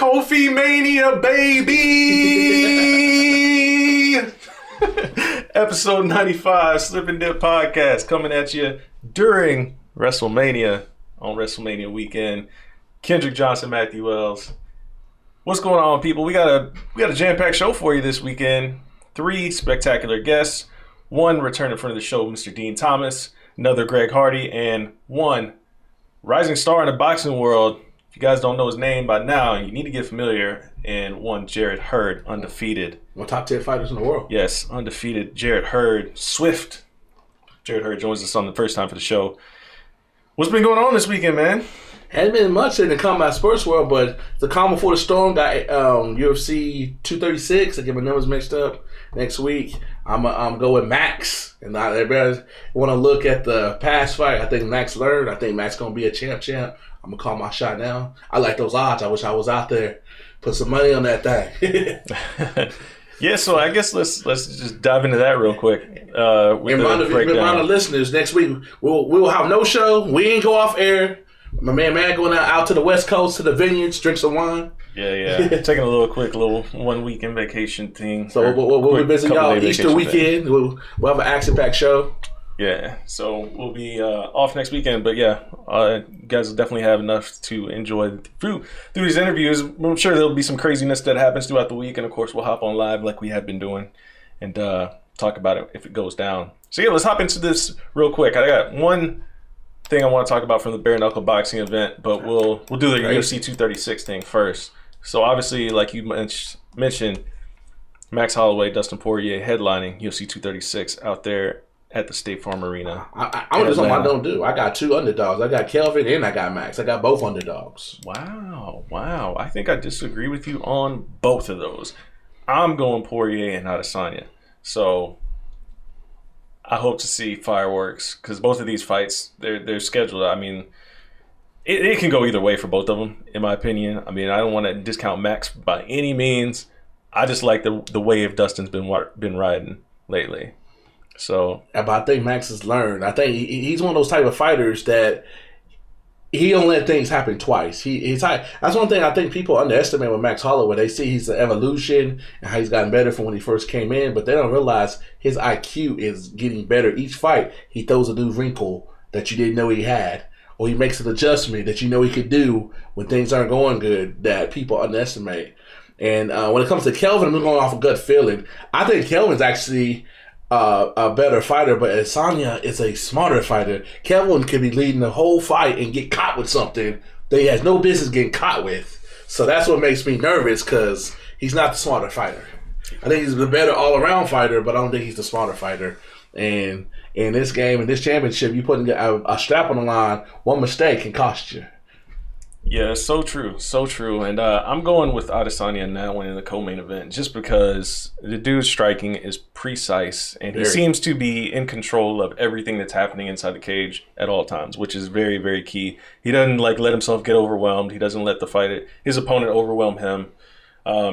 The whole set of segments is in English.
Kofi Mania, baby! Episode 95, Slip and Dip Podcast, coming at you during WrestleMania, on WrestleMania weekend. Kendrick Johnson, Matthew Wells. What's going on, people? We got a jam-packed show for you this weekend. 3 spectacular guests. 1 returning from the show, Mr. Dean Thomas. Another Greg Hardy. And 1 rising star in the boxing world. If you guys don't know his name by now, you need to get familiar. And 1 Jarrett Hurd, undefeated. One top 10 fighters in the world. Yes, undefeated Jarrett Hurd. Swift. Jarrett Hurd joins us on the first time for the show. What's been going on this weekend, man? Hasn't been much in the combat sports world, but the calm before the storm got UFC 236. I get my numbers mixed up. Next week, I'm going Max. And everybody want to look at the past fight. I think Max learned. I think Max going to be a champ. I'm going to call my shot now. I like those odds. I wish I was out there. Put some money on that thing. Yeah, so I guess let's just dive into that real quick. Remind the listeners, next week we'll have no show. We ain't go off air. My man going out to the West Coast to the vineyards, drink some wine. Yeah. Taking a quick 1 weekend vacation thing. So we'll be busy, y'all. Easter weekend. We'll have an action-packed show. Yeah, so we'll be off next weekend. But yeah, you guys will definitely have enough to enjoy through these interviews. I'm sure there'll be some craziness that happens throughout the week. And of course, we'll hop on live like we have been doing and talk about it if it goes down. So yeah, let's hop into this real quick. I got one thing I want to talk about from the bare knuckle boxing event, but we'll do the UFC 236 thing first. So obviously, like you mentioned, Max Holloway, Dustin Poirier headlining UFC 236 out there at the State Farm Arena. I'm just something I don't do. I got 2 underdogs. I got Kelvin and I got Max. I got both underdogs. Wow. I think I disagree with you on both of those. I'm going Poirier and Adesanya. So I hope to see fireworks because both of these fights, they're scheduled. I mean, it can go either way for both of them, in my opinion. I mean, I don't want to discount Max by any means. I just like the wave Dustin's been riding lately. So, but I think Max has learned. I think he's one of those type of fighters that he don't let things happen twice. That's one thing I think people underestimate with Max Holloway. They see he's the evolution and how he's gotten better from when he first came in, but they don't realize his IQ is getting better. Each fight, he throws a new wrinkle that you didn't know he had, or he makes an adjustment that you know he could do when things aren't going good that people underestimate. And when it comes to Kelvin, I'm going off a gut feeling. I think Kelvin's actually a better fighter, but Adesanya is a smarter fighter. Kelvin could be leading the whole fight and get caught with something that he has no business getting caught with. So that's what makes me nervous because he's not the smarter fighter. I think he's the better all-around fighter, but I don't think he's the smarter fighter. And in this game, in this championship, you putting a strap on the line, one mistake can cost you. Yeah, so true. And I'm going with Adesanya in that one in the co-main event just because the dude's striking is precise and he seems to be in control of everything that's happening inside the cage at all times, which is very, very key. He doesn't let himself get overwhelmed. He doesn't let his opponent overwhelm him.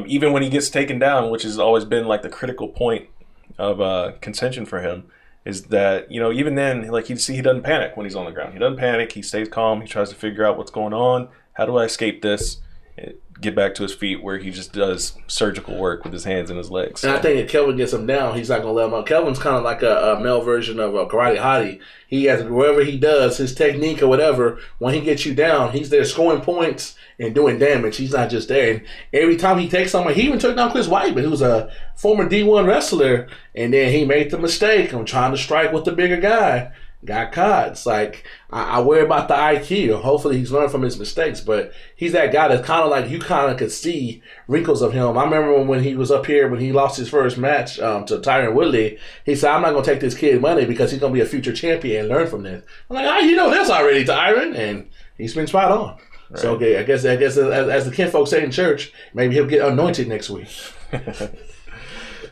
Even when he gets taken down, which has always been like the critical point of contention for him, is that, even then, like he doesn't panic when he's on the ground. He doesn't panic. He stays calm. He tries to figure out what's going on. How do I escape this? Get back to his feet where he just does surgical work with his hands and his legs. And I think if Kelvin gets him down, he's not going to let him out. Kelvin's kind of like a male version of a Karate Hottie. He has, whatever he does, his technique or whatever, when he gets you down, he's there scoring points and doing damage. He's not just there. And every time he takes someone, he even took down Chris Weidman, who's a former D1 wrestler, and then he made the mistake of trying to strike with the bigger guy. Got caught. It's like, I worry about the IQ. Hopefully he's learned from his mistakes, but he's that guy that's kind of like, you kind of could see wrinkles of him. I remember when he was up here, when he lost his first match to Tyron Woodley, he said, I'm not going to take this kid money because he's going to be a future champion and learn from this. I'm like, you know this already, Tyron. And he's been spot on. Right. So, okay, I guess as the kinfolk say in church, maybe he'll get anointed next week.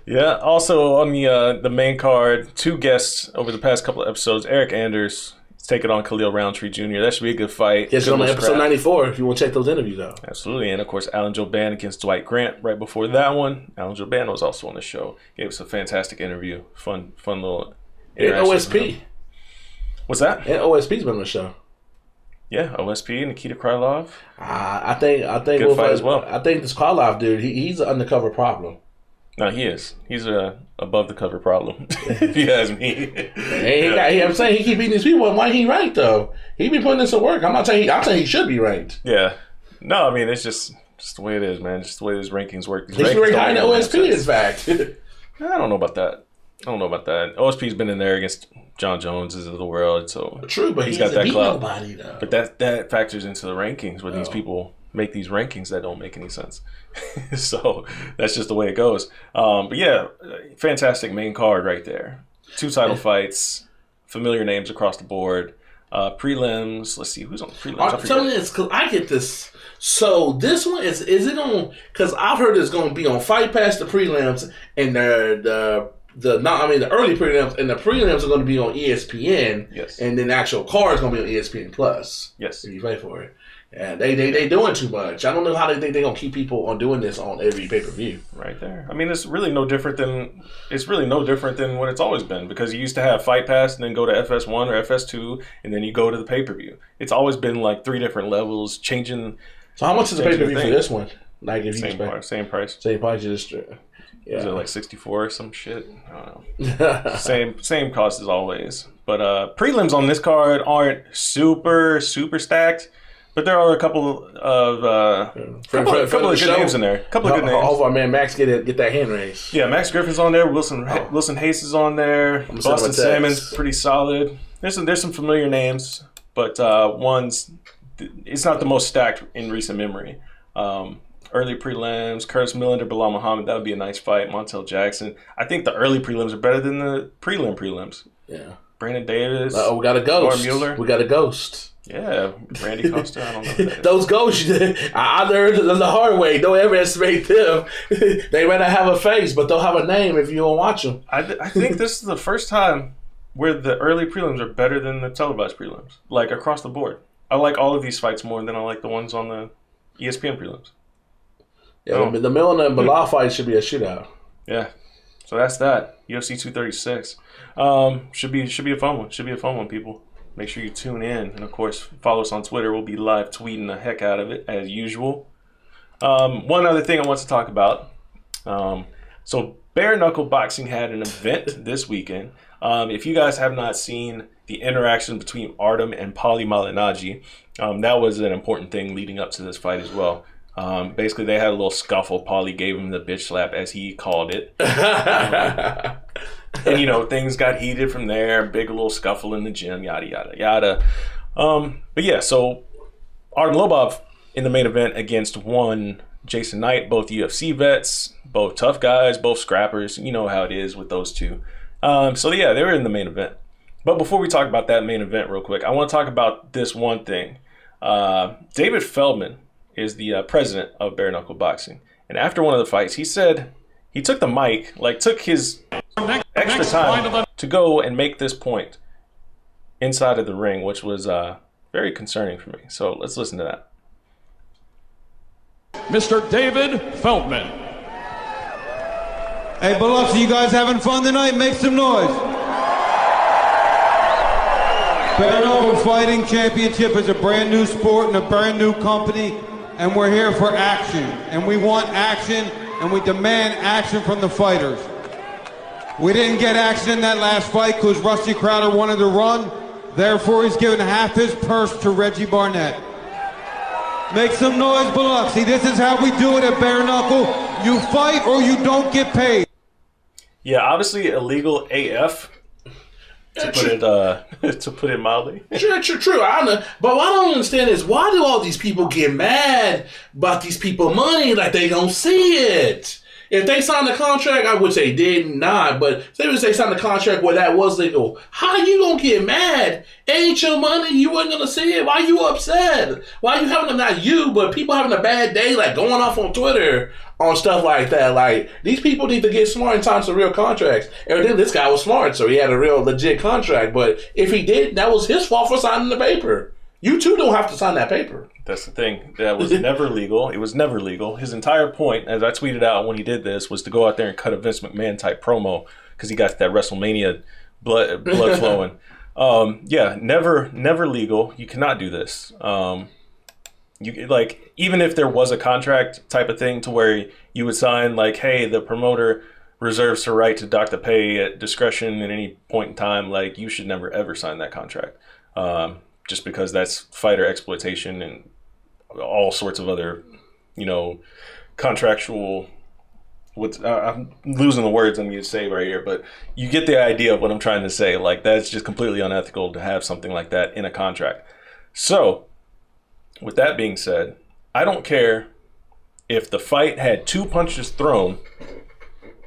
Yeah, also on the main card, 2 guests over the past couple of episodes. Eric Anders is taking on Khalil Roundtree Jr. That should be a good fight. Yes, on episode 94 if you want to check those interviews out. Absolutely. And, of course, Alan Joban against Dwight Grant right before that one. Alan Joban was also on the show. Gave us a fantastic interview. Fun little interaction. And OSP. What's that? And OSP's been on the show. Yeah, OSP, Nikita Krylov. I think good fight as well. I think this Krylov dude, he's an undercover problem. No, he is. He's a above the cover problem. If you ask me. I'm saying he keep beating these people. Why he ranked though? He be putting in some work. I'm saying he should be ranked. Yeah. No, I mean it's just the way it is, man. Just the way these rankings work. He's ranked high in the OSP, in fact. I don't know about that. OSP's been in there against John Joneses of the world, so true, but he's got that clout. Nobody, though. But that factors into the rankings when these people make these rankings that don't make any sense. So that's just the way it goes. But yeah, fantastic main card right there. 2 title fights, familiar names across the board. Prelims. Let's see who's on the prelims. Tell me this, because I get this. So this one is it on? Because I've heard it's going to be on Fight Pass, the prelims, and the early prelims, and the prelims are going to be on ESPN. Yes. And then the actual card is going to be on ESPN Plus. Yes. If you pay for it. Yeah, they doing too much. I don't know how they think they're going to keep people on doing this on every pay-per-view. Right there. I mean, it's really no different than what it's always been, because you used to have Fight Pass and then go to FS1 or FS2 and then you go to the pay-per-view. It's always been like 3 different levels changing. So how much is the pay-per-view for this one? Like if same price. Same price. Just yeah. Is it like 64 or some shit? I don't know. same cost as always. But prelims on this card aren't super stacked. But there are a couple of good names in there. A couple of good names. Hopefully, our man Max get that hand raised. Yeah, Max Griffin's on there. Wilson Hayes is on there. Boston Salmon's pretty solid. There's some familiar names, but it's not the most stacked in recent memory. Early prelims, Curtis Millender, Bilal Muhammad, that would be a nice fight. Montel Jackson. I think the early prelims are better than the prelims. Yeah. Brandon Davis. We got a ghost. Mueller. We got a ghost. Yeah, Randy Costa. I don't know. What that is. Those ghosts, I learned the hard way. Don't ever estimate them. They might not have a face, but they'll have a name if you don't watch them. I think this is the first time where the early prelims are better than the televised prelims, like across the board. I like all of these fights more than I like the ones on the ESPN prelims. Yeah, the Milner and Bilal fight should be a shootout. Yeah, so that's that. UFC 236 should be a fun one. Should be a fun one, people. Make sure you tune in. And, of course, follow us on Twitter. We'll be live tweeting the heck out of it, as usual. One other thing I want to talk about. So Bare Knuckle Boxing had an event this weekend. If you guys have not seen the interaction between Artem and Paulie Malignaggi, that was an important thing leading up to this fight as well. Basically, they had a little scuffle. Paulie gave him the bitch slap, as he called it. And, things got heated from there. Big little scuffle in the gym, yada, yada, yada. But, yeah, so Artem Lobov in the main event against one Jason Knight, both UFC vets, both tough guys, both scrappers. You know how it is with those two. So, yeah, they were in the main event. But before we talk about that main event real quick, I want to talk about this one thing. David Feldman is the president of Bare Knuckle Boxing. And after one of the fights, he said he took the mic, took his extra time to go and make this point inside of the ring, which was very concerning for me. So let's listen to that. Mr. David Feldman. Hey, Biloxi, you guys having fun tonight? Make some noise. Bare Knuckle Fighting Championship is a brand new sport and a brand new company. And we're here for action, and we want action, and we demand action from the fighters. We didn't get action in that last fight because Rusty Crowder wanted to run. Therefore, he's given half his purse to Reggie Barnett. Make some noise, Biloxi. This is how we do it at Bare Knuckle. You fight or you don't get paid. Yeah, obviously illegal AF. To put it mildly. True. I know. But what I don't understand is, why do all these people get mad about these people money like they don't see it? If they signed a contract, which they did not, but say they signed a contract where that was legal, how you gonna get mad? Ain't your money, you wasn't gonna see it. Why you upset? Why you having not you, but people having a bad day, going off on Twitter on stuff like that? These people need to get smart and sign some real contracts. Evidently, this guy was smart, so he had a real legit contract. But if he did, that was his fault for signing the paper. You too don't have to sign that paper. That's the thing. That was never legal. It was never legal. His entire point, as I tweeted out when he did this, was to go out there and cut a Vince McMahon type promo because he got that WrestleMania blood flowing. Yeah, never legal. You cannot do this. You like, even if there was a contract type of thing to where you would sign like, hey, the promoter reserves the right to dock the pay at discretion at any point in time, like, you should never ever sign that contract. Just because that's fighter exploitation and all sorts of other, contractual. I'm losing the words I'm going to say right here, but you get the idea of what I'm trying to say. Like, that's just completely unethical to have something like that in a contract. So, with that being said, I don't care if the fight had 2 punches thrown.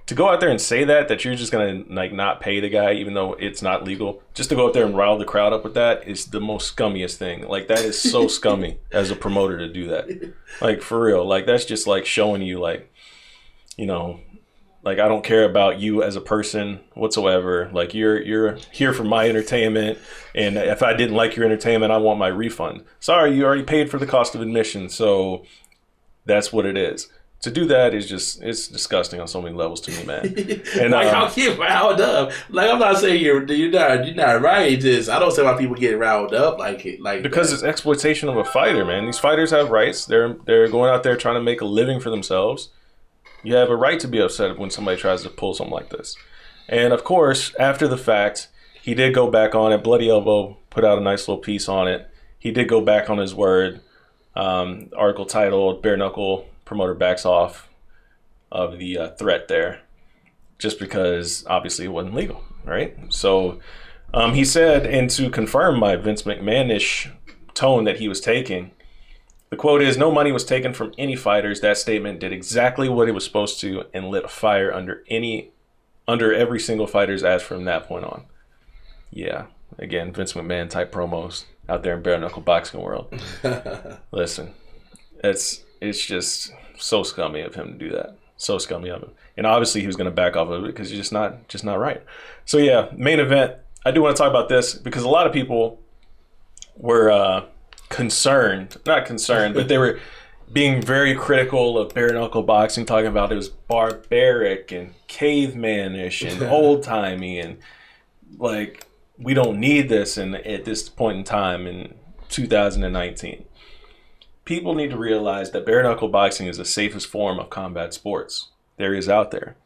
To go out there and say that you're just gonna like not pay the guy even though it's not legal, just to go out there and rile the crowd up with that is the most scummiest thing. Like, that is so scummy as a promoter to do that. Like, for real. Like, that's just like showing you like, like, I don't care about you as a person whatsoever. Like, you're here for my entertainment, and if I didn't like your entertainment, I want my refund. Sorry, you already paid for the cost of admission, so that's what it is. To do that is just, it's disgusting on so many levels to me, man. And like, how cute, riled up. Like, I'm not saying you're not right. Just, I don't see why people get riled up like because it's exploitation of a fighter, man. These fighters have rights. They're going out there trying to make a living for themselves. You have a right to be upset when somebody tries to pull something like this. And of course, after the fact, he did go back on it. Bloody Elbow put out a nice little piece on it. He did go back on his word. Article titled "Bare Knuckle Promoter Backs Off of the Threat" there, just because obviously it wasn't legal, right? So he said, and to confirm my Vince McMahon-ish tone that he was taking, the quote is, "No money was taken from any fighters. That statement did exactly what it was supposed to and lit a fire under every single fighter's ass from that point on." Yeah, again, Vince McMahon type promos out there in bare knuckle boxing world. Listen, it's just so scummy of him to do that. So scummy of him. And obviously he was going to back off of it because he's just not right. So yeah, main event. I do want to talk about this because a lot of people were not concerned, but they were being very critical of bare knuckle boxing, talking about it was barbaric and cavemanish and old timey, and like, we don't need this at this point in time in 2019. People need to realize that bare knuckle boxing is the safest form of combat sports there is out there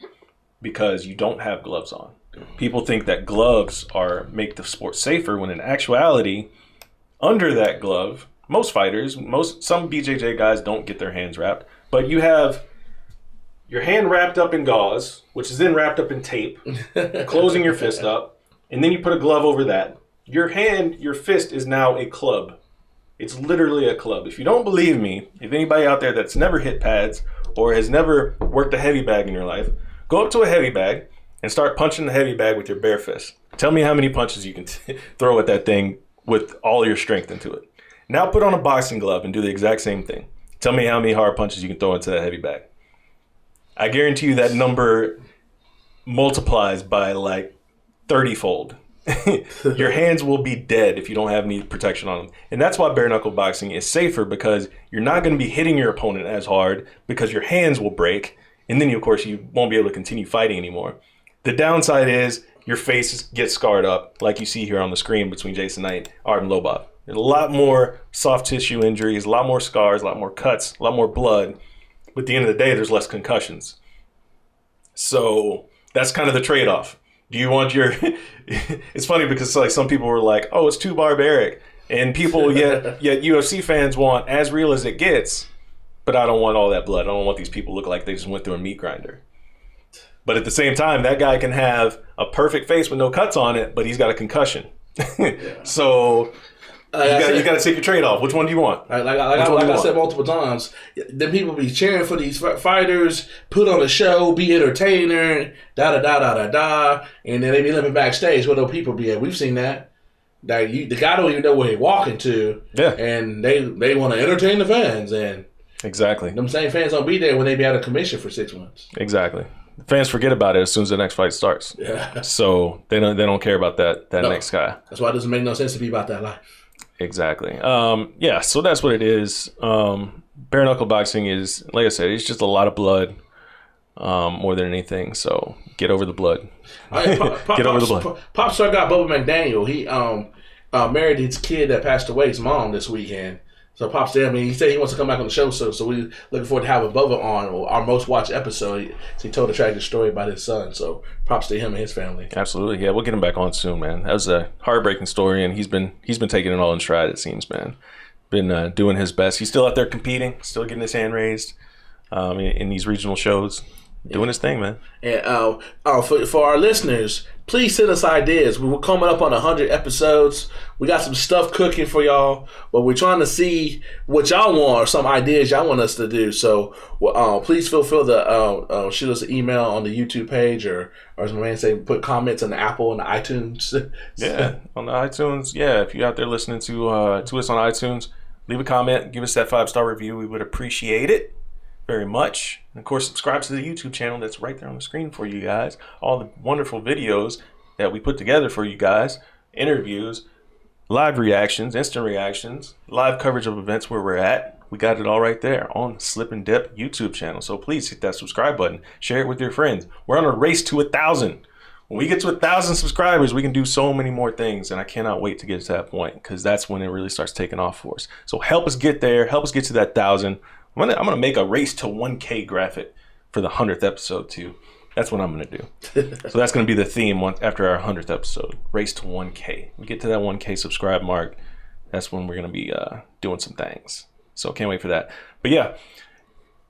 because you don't have gloves on. People think that gloves make the sport safer when in actuality, under that glove, most fighters, some BJJ guys don't get their hands wrapped, but you have your hand wrapped up in gauze, which is then wrapped up in tape, closing your fist up, and then you put a glove over that. Your fist is now a club. It's literally a club. If you don't believe me, if anybody out there that's never hit pads or has never worked a heavy bag in your life, go up to a heavy bag and start punching the heavy bag with your bare fist. Tell me how many punches you can throw at that thing with all your strength into it. Now put on a boxing glove and do the exact same thing. Tell me how many hard punches you can throw into that heavy bag. I guarantee you that number multiplies by like 30-fold. Your hands will be dead if you don't have any protection on them. And that's why bare knuckle boxing is safer, because you're not going to be hitting your opponent as hard because your hands will break. And then, of course, you won't be able to continue fighting anymore. The downside is your face gets scarred up, like you see here on the screen between Jason Knight, Artem Lobov. There's a lot more soft tissue injuries, a lot more scars, a lot more cuts, a lot more blood. But at the end of the day, there's less concussions. So that's kind of the trade-off. Do you want your... It's funny because like some people were like, oh, it's too barbaric. And people, yet UFC fans want as real as it gets, but I don't want all that blood. I don't want these people to look like they just went through a meat grinder. But at the same time, that guy can have a perfect face with no cuts on it, but he's got a concussion. So... you got to take your trade-off. Which one do you want? Like I said multiple times, then people be cheering for these fighters, put on a show, be entertainer, da-da-da-da-da-da, and then they be living backstage where those people be at. We've seen that. The guy don't even know where he's walking to, and they want to entertain the fans. And exactly, them same fans don't be there when they be out of commission for 6 months. Exactly. The fans forget about it as soon as the next fight starts. Yeah. So they don't care about that next guy. That's why it doesn't make no sense to be about that life. Exactly. So that's what it is. Bare knuckle boxing is, like I said, it's just a lot of blood, more than anything. So get over the blood. Get over the blood. Pop star got Bubba McDaniel. He married his kid that passed away's mom this weekend. So Pop's there. I mean, he said he wants to come back on the show, so we're looking forward to having Bubba on our most watched episode. He told a tragic story about his son. So props to him and his family. Absolutely, yeah. We'll get him back on soon, man. That was a heartbreaking story, and he's been taking it all in stride. It seems, man. Been doing his best. He's still out there competing, still getting his hand raised in these regional shows. Doing his thing, man. And for our listeners, please send us ideas. We're coming up on 100 episodes. We got some stuff cooking for y'all, but we're trying to see what y'all want or some ideas y'all want us to do. So please feel free to shoot us an email on the YouTube page, or as my man say, put comments on the Apple and the iTunes. Yeah, on the iTunes. Yeah, if you're out there listening to us on iTunes, leave a comment, give us that 5-star review. We would appreciate it very much. And of course, subscribe to the YouTube channel that's right there on the screen for you guys. All the wonderful videos that we put together for you guys, interviews, live reactions, instant reactions, live coverage of events where we're at. We got it all right there on Slip and Dip YouTube channel. So please hit that subscribe button. Share it with your friends. We're on a race to 1,000. When we get to 1,000 subscribers, we can do so many more things, and I cannot wait to get to that point, because that's when it really starts taking off for us. So help us get there. Help us get to that 1,000. I'm gonna make a race to 1K graphic for the 100th episode too. That's what I'm gonna do. So that's gonna be the theme after our 100th episode. Race to 1K. We get to that 1K subscribe mark. That's when we're gonna be doing some things. So can't wait for that. But yeah,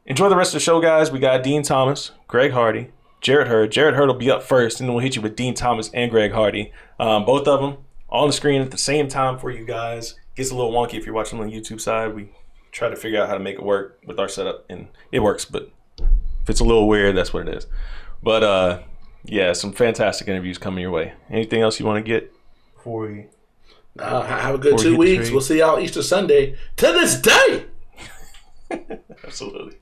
enjoy the rest of the show, guys. We got Dean Thomas, Greg Hardy, Jarrett Hurd. Jarrett Hurd will be up first, and then we'll hit you with Dean Thomas and Greg Hardy. Both of them on the screen at the same time for you guys. Gets a little wonky if you're watching on the YouTube side. We try to figure out how to make it work with our setup, and it works, but if it's a little weird, that's what it is. But yeah, some fantastic interviews coming your way. Anything else you want to get before we have a good 2 weeks? We'll see y'all Easter Sunday. To this day. Absolutely.